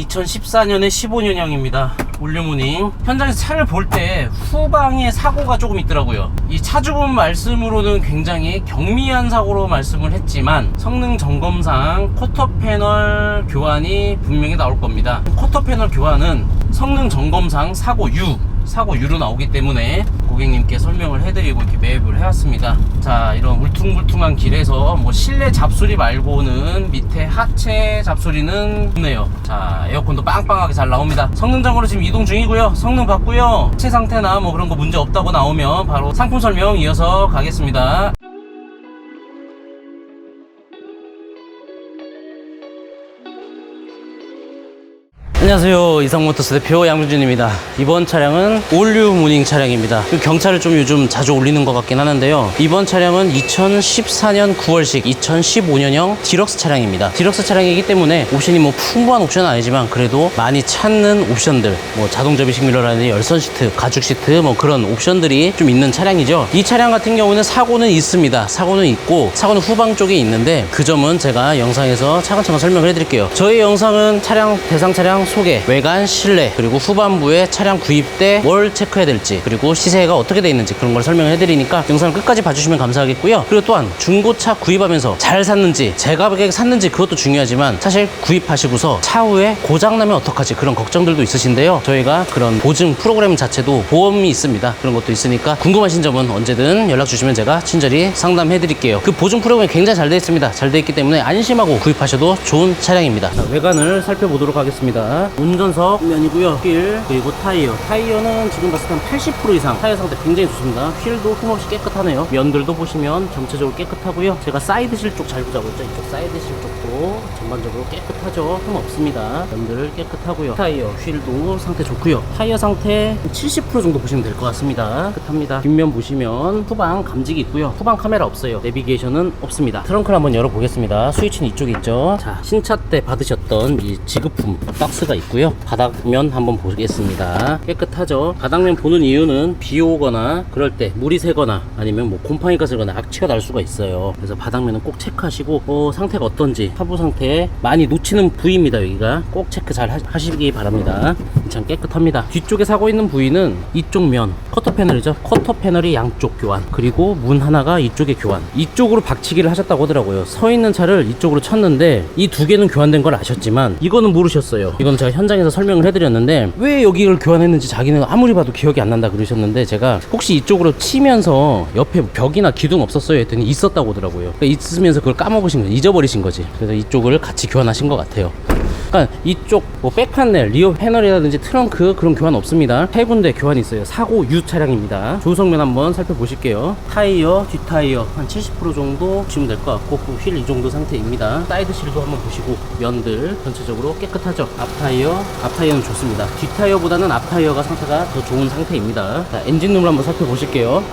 2014년에 15년형입니다. 올류무닝. 현장에서 차를 볼 때 후방에 사고가 조금 있더라고요. 이 차주분 말씀으로는 굉장히 경미한 사고로 말씀을 했지만 성능 점검상 쿼터 패널 교환이 분명히 나올 겁니다. 쿼터 패널 교환은 성능 점검상 사고유로 나오기 때문에 고객님께 설명을 해드리고 이렇게 매입을 해왔습니다. 자, 이런 울퉁불퉁한 길에서 뭐 실내 잡소리 말고는 밑에 하체 잡소리는 없네요. 자, 에어컨도 빵빵하게 잘 나옵니다. 성능장으로 지금 이동 중이고요. 성능 봤고요. 하체 상태나 뭐 그런 거 문제 없다고 나오면 바로 상품 설명 이어서 가겠습니다. 안녕하세요, 이상모터스 대표 양민준입니다. 이번 차량은 올류무닝 차량입니다. 경차를 좀 요즘 자주 올리는 것 같긴 하는데요, 이번 차량은 2014년 9월식 2015년형 디럭스 차량입니다. 디럭스 차량이기 때문에 옵션이 뭐 풍부한 옵션은 아니지만 그래도 많이 찾는 옵션들, 뭐 자동 접이식 밀러라든지 열선 시트, 가죽 시트, 뭐 그런 옵션들이 좀 있는 차량이죠. 이 차량 같은 경우는 사고는 있습니다. 사고는 있고 사고는 후방 쪽에 있는데 그 점은 제가 영상에서 차근차근 설명을 해드릴게요. 저희 영상은 대상 차량 소개, 외관, 실내, 그리고 후반부에 차량 구입 때 뭘 체크해야 될지, 그리고 시세가 어떻게 돼 있는지 그런 걸 설명을 해드리니까 영상을 끝까지 봐주시면 감사하겠고요. 그리고 또한 중고차 구입하면서 잘 샀는지, 제 가격에 샀는지 그것도 중요하지만 사실 구입하시고서 차후에 고장나면 어떡하지, 그런 걱정들도 있으신데요. 저희가 그런 보증 프로그램 자체도 보험이 있습니다. 그런 것도 있으니까 궁금하신 점은 언제든 연락 주시면 제가 친절히 상담해 드릴게요. 그 보증 프로그램이 굉장히 잘 돼 있습니다. 잘 돼 있기 때문에 안심하고 구입하셔도 좋은 차량입니다. 자, 외관을 살펴보도록 하겠습니다. 운전석 면이고요. 휠, 그리고 타이어는 지금 봤을 때 한 80% 이상 타이어 상태 굉장히 좋습니다. 휠도 흠없이 깨끗하네요. 면들도 보시면 전체적으로 깨끗하고요. 제가 사이드실 쪽 잘 보자고 했죠. 이쪽 사이드실 쪽도 전반적으로 깨끗하죠. 흠 없습니다. 면들 깨끗하고요. 타이어, 휠도 상태 좋고요. 타이어 상태 70% 정도 보시면 될 것 같습니다. 깨끗합니다. 뒷면 보시면 후방 감지기 있고요. 후방 카메라 없어요. 내비게이션은 없습니다. 트렁크를 한번 열어보겠습니다. 스위치는 이쪽에 있죠. 자, 신차 때 받으셨던 이 지급품 박스가 있고요. 바닥면 한번 보겠습니다. 깨끗하죠. 바닥면 보는 이유는 비 오거나 그럴 때 물이 새거나 아니면 뭐 곰팡이가 들거나 악취가 날 수가 있어요. 그래서 바닥면은 꼭 체크하시고 상태가 어떤지, 하부 상태에 많이 놓치는 부위입니다. 여기가 꼭 체크 잘 하시기 바랍니다. 참 깨끗합니다. 뒤쪽에 사고 있는 부위는 이쪽 면 커터 패널이죠. 커터 패널이 양쪽 교환, 그리고 문 하나가 이쪽에 교환. 이쪽으로 박치기를 하셨다고 하더라고요. 서 있는 차를 이쪽으로 쳤는데 이 두 개는 교환된 걸 아셨지만 이거는 모르셨어요. 이건 제가 현장에서 설명을 해드렸는데 왜 여기를 교환했는지 자기는 아무리 봐도 기억이 안 난다 그러셨는데, 제가 혹시 이쪽으로 치면서 옆에 벽이나 기둥 없었어요 했더니 있었다고 하더라고요. 그러니까 있으면서 그걸 까먹으신 거지, 잊어버리신 거지. 그래서 이쪽을 같이 교환하신 것 같아요. 그러니까 이쪽 뭐 백판넬, 리어 패널이라든지 트렁크 그런 교환 없습니다. 세 군데 교환이 있어요. 사고 유 차량입니다. 조성면 한번 살펴보실게요. 타이어, 뒷타이어 한 70% 정도 보시면 될 것 같고, 휠 이 정도 상태입니다. 사이드 실도 한번 보시고 면들 전체적으로 깨끗하죠. 앞타이어는 좋습니다. 뒷타이어보다는 앞타이어가 상태가 더 좋은 상태입니다. 자, 엔진룸을 한번 살펴보실게요.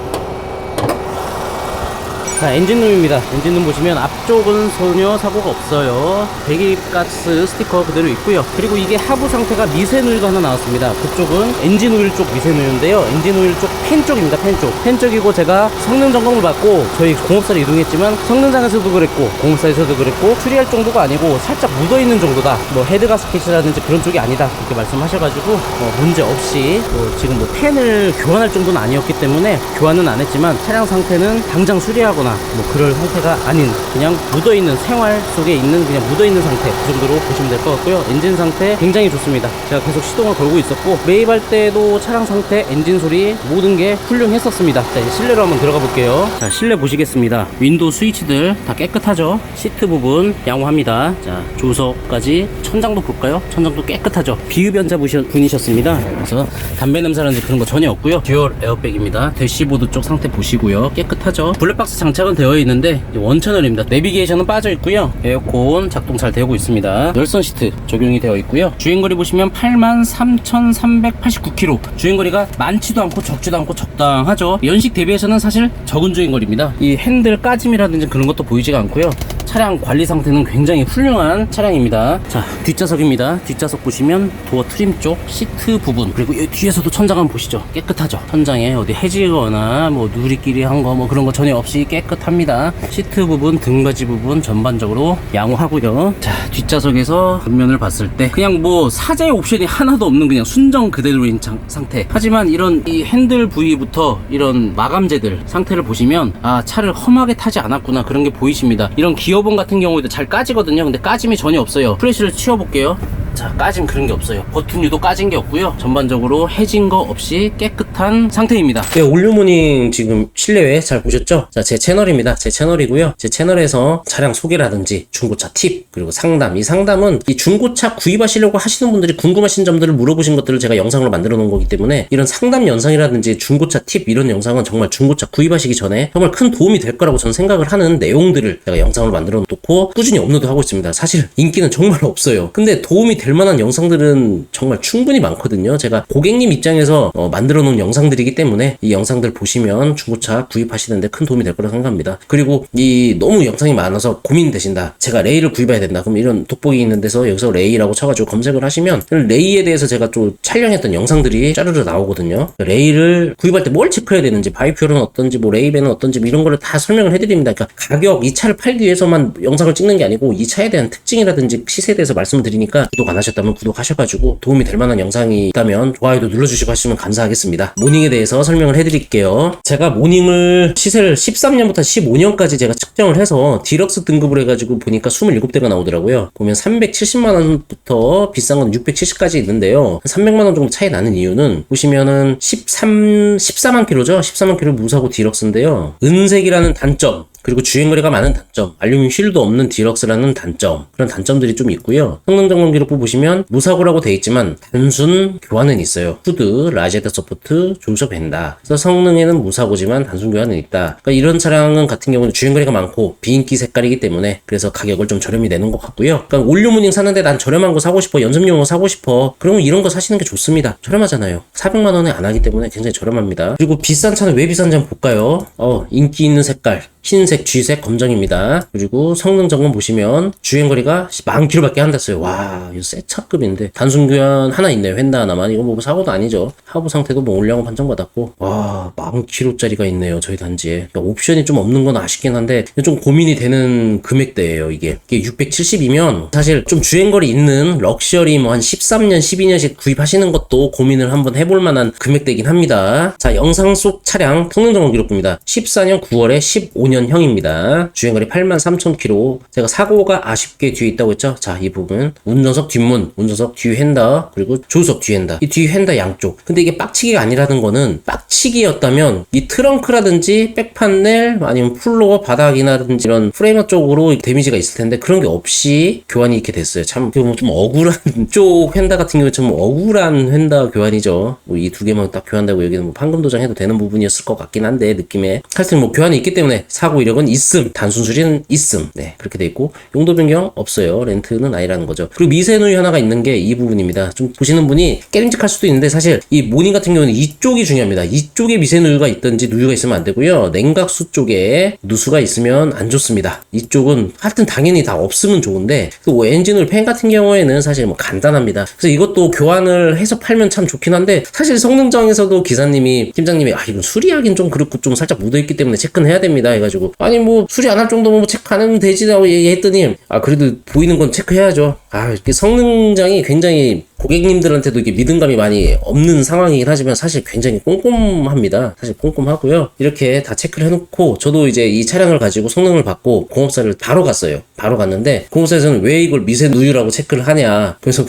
자, 엔진룸입니다. 엔진룸 보시면 앞쪽은 전혀 사고가 없어요. 배기가스 스티커 그대로 있고요. 그리고 이게 하부 상태가 미세누유가 하나 나왔습니다. 그쪽은 엔진오일 쪽 미세누유인데요, 엔진오일 쪽 팬 쪽입니다. 팬 쪽이고, 제가 성능 점검을 받고 저희 공업사로 이동했지만 성능장에서도 그랬고 공업사에서도 그랬고 수리할 정도가 아니고 살짝 묻어있는 정도다, 뭐 헤드가스켓이라든지 그런 쪽이 아니다, 그렇게 말씀하셔가지고 문제 없이 지금 뭐 팬을 교환할 정도는 아니었기 때문에 교환은 안 했지만 차량 상태는 당장 수리하거나 뭐 그럴 상태가 아닌, 그냥 묻어있는, 생활 속에 있는 그냥 묻어있는 상태, 그 정도로 보시면 될 것 같고요. 엔진 상태 굉장히 좋습니다. 제가 계속 시동을 걸고 있었고 매입할 때도 차량 상태, 엔진 소리 모든 게 훌륭했었습니다. 자, 이제 실내로 한번 들어가 볼게요. 자, 실내 보시겠습니다. 윈도우 스위치들 다 깨끗하죠. 시트 부분 양호합니다. 자, 조석까지, 천장도 볼까요? 천장도 깨끗하죠. 비흡연자 분이셨습니다. 그래서 담배 냄새라든지 그런 거 전혀 없고요. 듀얼 에어백입니다. 대시보드 쪽 상태 보시고요. 깨끗하죠. 블랙박스 장착은 되어 있는데 원채널입니다. 내비게이션은 빠져 있고요. 에어컨 작동 잘 되고 있습니다. 열선 시트 적용이 되어 있고요. 주행거리 보시면 83,389km. 주행거리가 많지도 않고 적지도 않고 적당하죠. 연식 대비해서는 사실 적은 주행거리입니다. 이 핸들 까짐이라든지 그런 것도 보이지가 않고요. 차량 관리 상태는 굉장히 훌륭한 차량입니다. 자, 뒷좌석입니다. 뒷좌석 보시면 도어 트림 쪽 시트 부분, 그리고 여기 뒤에서도 천장 한번 보시죠. 깨끗하죠. 천장에 어디 해지거나 뭐 누리끼리 한 거 뭐 그런 거 전혀 없이 깨끗합니다. 시트 부분, 등받이 부분 전반적으로 양호하고요. 자, 뒷좌석에서 뒷면을 봤을 때 그냥 뭐 사제 옵션이 하나도 없는 그냥 순정 그대로인 상태. 하지만 이런 이 핸들 부위부터 이런 마감재들 상태를 보시면 아, 차를 험하게 타지 않았구나 그런 게 보이십니다. 이런 기어봉 같은 경우에도 잘 까지거든요. 근데 까짐이 전혀 없어요. 프레쉬를 치워볼게요. 자, 까짐 그런 게 없어요. 버튼류도 까진 게 없고요. 전반적으로 해진 거 없이 깨끗한 상태입니다. 네, 올류모닝 지금 실내외 잘 보셨죠? 자, 제 채널입니다. 제 채널이고요. 제 채널에서 차량 소개라든지 중고차 팁, 그리고 상담. 이 상담은 이 중고차 구입하시려고 하시는 분들이 궁금하신 점들을 물어보신 것들을 제가 영상으로 만들어 놓은 거기 때문에 이런 상담 영상이라든지 중고차 팁 이런 영상은 정말 중고차 구입하시기 전에 정말 큰 도움이 될 거라고 저는 생각을 하는 내용들을 제가 영상으로 만들어 놓고 꾸준히 업로드 하고 있습니다. 사실 인기는 정말 없어요. 근데 도움이 될 만한 영상들은 정말 충분히 많거든요. 제가 고객님 입장에서 만들어 놓은 영상들이기 때문에 이 영상들 보시면 중고차 구입하시는데 큰 도움이 될 거라고 생각합니다. 그리고 이 너무 영상이 많아서 고민되신다. 제가 레이를 구입해야 된다. 그럼 이런 돋보기 있는 데서 여기서 레이라고 쳐가지고 검색을 하시면 레이에 대해서 제가 또 촬영했던 영상들이 짜르르 나오거든요. 레이를 구입할 때 뭘 체크해야 되는지, 바이퓨어는 어떤지, 뭐 레이벤은 어떤지 이런 거를 다 설명을 해드립니다. 그러니까 가격, 이 차를 팔기 위해서만 영상을 찍는 게 아니고 이 차에 대한 특징이라든지 시세에 대해서 말씀을 드리니까 구독 안 하셨다면 구독하셔가지고 도움이 될 만한 영상이 있다면 좋아요도 눌러주시고 하시면 감사하겠습니다. 모닝에 대해서 설명을 해드릴게요. 제가 모닝을 시세를 13년부터 15년까지 제가 측정을 해서 디럭스 등급을 해가지고 보니까 27대가 나오더라고요. 보면 370만원부터 비싼 건 670까지 있는데요. 300만원 정도 차이 나는 이유는 보시면은 14만 킬로죠. 14만 킬로 무사고 디럭스인데요. 은색이라는 단점, 그리고 주행거리가 많은 단점, 알루미늄 휠도 없는 디럭스라는 단점, 그런 단점들이 좀 있고요. 성능 점검 기록부 보시면 무사고라고 돼 있지만 단순 교환은 있어요. 후드, 라지에터 서포트, 조수석 벤다. 그래서 성능에는 무사고지만 단순 교환은 있다. 그러니까 이런 차량은 같은 경우는 주행거리가 많고 비인기 색깔이기 때문에 그래서 가격을 좀 저렴히 내는 것 같고요. 그러니까 올류모닝 사는데 난 저렴한 거 사고 싶어, 연습용으로 사고 싶어, 그러면 이런 거 사시는 게 좋습니다. 저렴하잖아요. 400만 원에 안 하기 때문에 굉장히 저렴합니다. 그리고 비싼 차는 왜 비싼지 한번 볼까요? 인기 있는 색깔, 흰색, G색, 검정입니다. 그리고 성능 점검 보시면 주행거리가 10,000km밖에 안 됐어요. 와, 이거 새 차급인데 단순 교환 하나 있네요. 휀다 하나만. 이거 뭐 사고도 아니죠. 하부 상태도 뭐 올량업 판정받았고, 와, 10,000km짜리가 있네요. 저희 단지에. 그러니까 옵션이 좀 없는 건 아쉽긴 한데 좀 고민이 되는 금액대예요. 이게 670이면 사실 좀 주행거리 있는 럭셔리 뭐 한 13년, 12년씩 구입하시는 것도 고민을 한번 해볼 만한 금액대이긴 합니다. 자, 영상 속 차량 성능 점검 기록부입니다. 14년 9월에 15년형입니다. 주행거리 83,000km. 제가 사고가 아쉽게 뒤에 있다고 했죠. 자, 이 부분 운전석 뒷문, 운전석 뒤 핸다, 그리고 조수석 뒤 핸다, 이 뒤 핸다 양쪽. 근데 이게 빡치기가 아니라는 거는, 빡치기였다면 이 트렁크라든지 백판넬 아니면 플로어 바닥이라든지 이런 프레이머 쪽으로 데미지가 있을 텐데 그런 게 없이 교환이 이렇게 됐어요. 참 좀 억울한 쪽 핸다 같은 경우에 좀 억울한 핸다 교환이죠. 뭐 이 두 개만 딱 교환되고 여기는 뭐 판금 도장해도 되는 부분이었을 것 같긴 한데 느낌에 하여튼 뭐 교환이 있기 때문에 사고 이력은 있음, 단순 수리는 있음. 네, 그렇게 돼 있고 용도 변경 없어요. 렌트는 아니라는 거죠. 그리고 미세 누유 하나가 있는 게 이 부분입니다. 좀 보시는 분이 깨림직할 수도 있는데 사실 이 모닝 같은 경우는 이쪽이 중요합니다. 이쪽에 미세 누유가 있든지 누유가 있으면 안 되고요. 냉각수 쪽에 누수가 있으면 안 좋습니다. 이쪽은 하여튼 당연히 다 없으면 좋은데 또 엔진오일 팬 같은 경우에는 사실 뭐 간단합니다. 그래서 이것도 교환을 해서 팔면 참 좋긴 한데 사실 성능장에서도 기사님이, 팀장님이 이건 수리하긴 좀 그렇고 좀 살짝 묻어있기 때문에 체크는 해야 됩니다 해가지고, 아니 뭐 수리 안 할 정도면 뭐 체크 안 하면 되지라고 얘기했더니 그래도 보이는 건 체크해야죠. 이렇게 성능장이 굉장히 고객님들한테도 이게 믿음감이 많이 없는 상황이긴 하지만 사실 굉장히 꼼꼼합니다. 사실 꼼꼼하고요. 이렇게 다 체크를 해놓고 저도 이제 이 차량을 가지고 성능을 받고 공업사를 바로 갔어요. 바로 갔는데 공업사에서는 왜 이걸 미세 누유라고 체크를 하냐, 그래서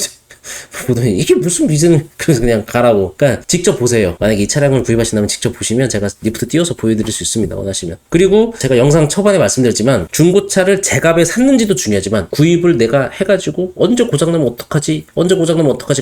보더니 이게 무슨 미세는, 그래서 그냥 가라고. 그러니까 직접 보세요. 만약에 이 차량을 구입하신다면 직접 보시면 제가 리프트 띄워서 보여드릴 수 있습니다, 원하시면. 그리고 제가 영상 초반에 말씀드렸지만 중고차를 제값에 샀는지도 중요하지만 구입을 내가 해가지고 언제 고장나면 어떡하지,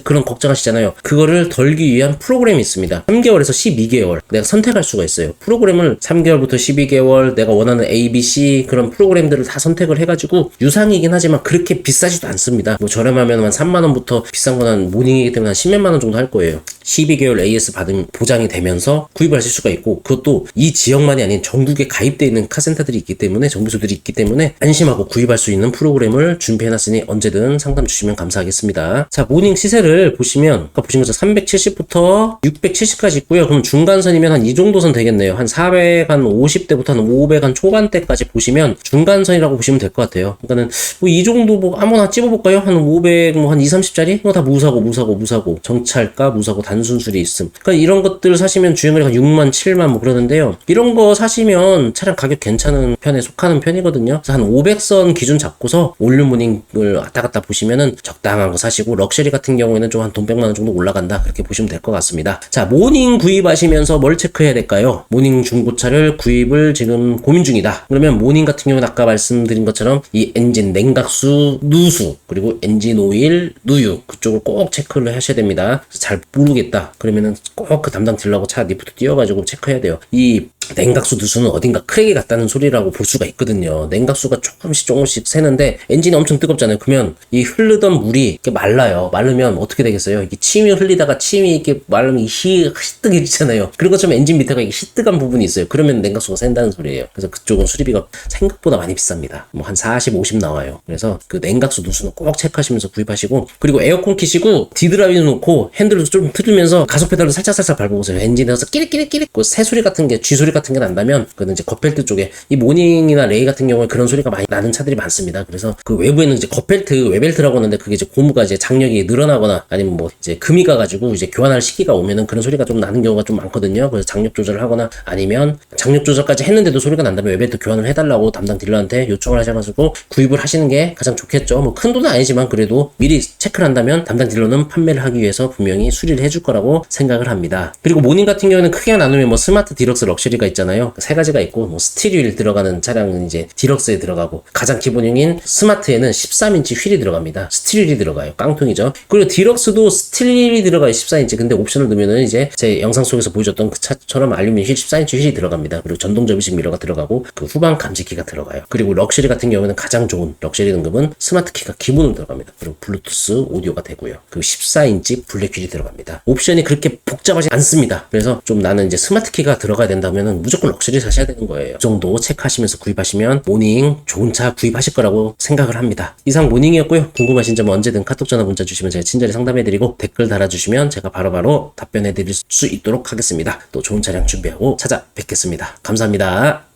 그런 걱정하시잖아요. 그거를 덜기 위한 프로그램이 있습니다. 3개월에서 12개월 내가 선택할 수가 있어요. 프로그램을 3개월부터 12개월 내가 원하는 A, B, C 그런 프로그램들을 다 선택을 해가지고 유상이긴 하지만 그렇게 비싸지도 않습니다. 뭐 저렴하면 한 3만원부터 비싼 건 한 모닝이기 때문에 한 10몇만 원 정도 할 거예요. 12개월 AS 받음 보장이 되면서 구입을 하실 수가 있고, 그것도 이 지역만이 아닌 전국에 가입되어 있는 카센터들이 있기 때문에, 정비소들이 있기 때문에 안심하고 구입할 수 있는 프로그램을 준비해놨으니 언제든 상담 주시면 감사하겠습니다. 자, 모닝 시세를 보시면 아까 보신 것처럼 370부터 670까지 있고요. 그럼 중간선이면 한 이 정도 선 되겠네요. 한 450대부터 한 500한 초반대까지 보시면 중간선이라고 보시면 될 것 같아요. 그러니까는 뭐 이 정도 뭐 아무나 찝어볼까요? 한 500, 뭐 한 2, 30짜리? 뭐 다 무사고 정찰가 무사고 단순수리 있음. 그러니까 이런 것들 사시면 주행거리가 6만 7만 뭐 그러는데요. 이런 거 사시면 차량 가격 괜찮은 편에 속하는 편이거든요. 그래서 한 500선 기준 잡고서 올류 모닝을 왔다 갔다 보시면은 적당한 거 사시고, 럭셔리 같은 경우에는 좀 한 돈 100만 원 정도 올라간다, 그렇게 보시면 될 것 같습니다. 자, 모닝 구입하시면서 뭘 체크해야 될까요? 모닝 중고차를 구입을 지금 고민 중이다. 그러면 모닝 같은 경우는 아까 말씀드린 것처럼 이 엔진 냉각수 누수, 그리고 엔진 오일 누유, 그쪽을 꼭 체크를 하셔야 됩니다. 잘 모르겠다 그러면은 꼭 그 담당 딜러하고 차 리프트 띄워가지고 체크해야 돼요. 이 냉각수 누수는 어딘가 크랙이 갔다는 소리라고 볼 수가 있거든요. 냉각수가 조금씩 새는데 엔진이 엄청 뜨겁잖아요. 그러면 이 흐르던 물이 이렇게 말라요. 마르면 어떻게 되겠어요? 이게 침이 흘리다가 침이 이렇게 마르면 희뜩해지잖아요. 그런 것처럼 엔진 밑에가 이게 희뜩한 부분이 있어요. 그러면 냉각수가 샌다는 소리예요. 그래서 그쪽은 수리비가 생각보다 많이 비쌉니다. 뭐 한 40, 50 나와요. 그래서 그 냉각수 누수는 꼭 체크하시면서 구입하시고, 그리고 에어컨 키시고 디드라이브 놓고 핸들을 좀 틀면서 가속 페달로 살짝 밟아보세요. 엔진에서 끼릭 그 새 소리 같은 게, 쥐 소리 같은 게 난다면 그거는 이제 겉펠트 쪽에, 이 모닝이나 레이 같은 경우에 그런 소리가 많이 나는 차들이 많습니다. 그래서 그 외부에는 이제 겉펠트, 외벨트라고 하는데, 그게 이제 고무가 이제 장력이 늘어나거나 아니면 뭐 이제 금이 가가지고 이제 교환할 시기가 오면은 그런 소리가 좀 나는 경우가 좀 많거든요. 그래서 장력 조절을 하거나 아니면 장력 조절까지 했는데도 소리가 난다면 외벨트 교환을 해달라고 담당 딜러한테 요청을 하셔가지고 구입을 하시는 게 가장 좋겠죠. 뭐 큰 돈은 아니지만 그래도 미리 체크를 한다면 담당 딜러는 판매를 하기 위해서 분명히 수리를 해줄 거라고 생각을 합니다. 그리고 모닝 같은 경우에는 크게 나누면 뭐 스마트 디럭스 럭셔리가 있잖아요. 세 가지가 있고, 뭐 스티리 휠 들어가는 차량은 이제 디럭스에 들어가고, 가장 기본형인 스마트에는 13인치 휠이 들어갑니다. 스티리 휠이 들어가요. 깡통이죠. 그리고 디럭스도 스티리 휠이 들어가요. 14인치. 근데 옵션을 넣으면은 이제 제 영상 속에서 보여줬던 그 차처럼 알루미늄 휠 14인치 휠이 들어갑니다. 그리고 전동 접이식 미러가 들어가고, 그 후방 감지키가 들어가요. 그리고 럭셔리 같은 경우에는 가장 좋은 럭셔리 등급은 스마트 키가 기본으로 들어갑니다. 그리고 블루투스 오디오가 되고요. 그리고 14인치 블랙 휠이 들어갑니다. 옵션이 그렇게 복잡하지 않습니다. 그래서 좀 나는 이제 스마트 키가 들어가야 된다면은 무조건 럭셔리 사셔야 되는 거예요. 그 정도 체크하시면서 구입하시면 모닝 좋은 차 구입하실 거라고 생각을 합니다. 이상 모닝이었고요. 궁금하신 점 언제든 카톡, 전화, 문자 주시면 제가 친절히 상담해드리고, 댓글 달아주시면 제가 바로바로 답변해드릴 수 있도록 하겠습니다. 또 좋은 차량 준비하고 찾아뵙겠습니다. 감사합니다.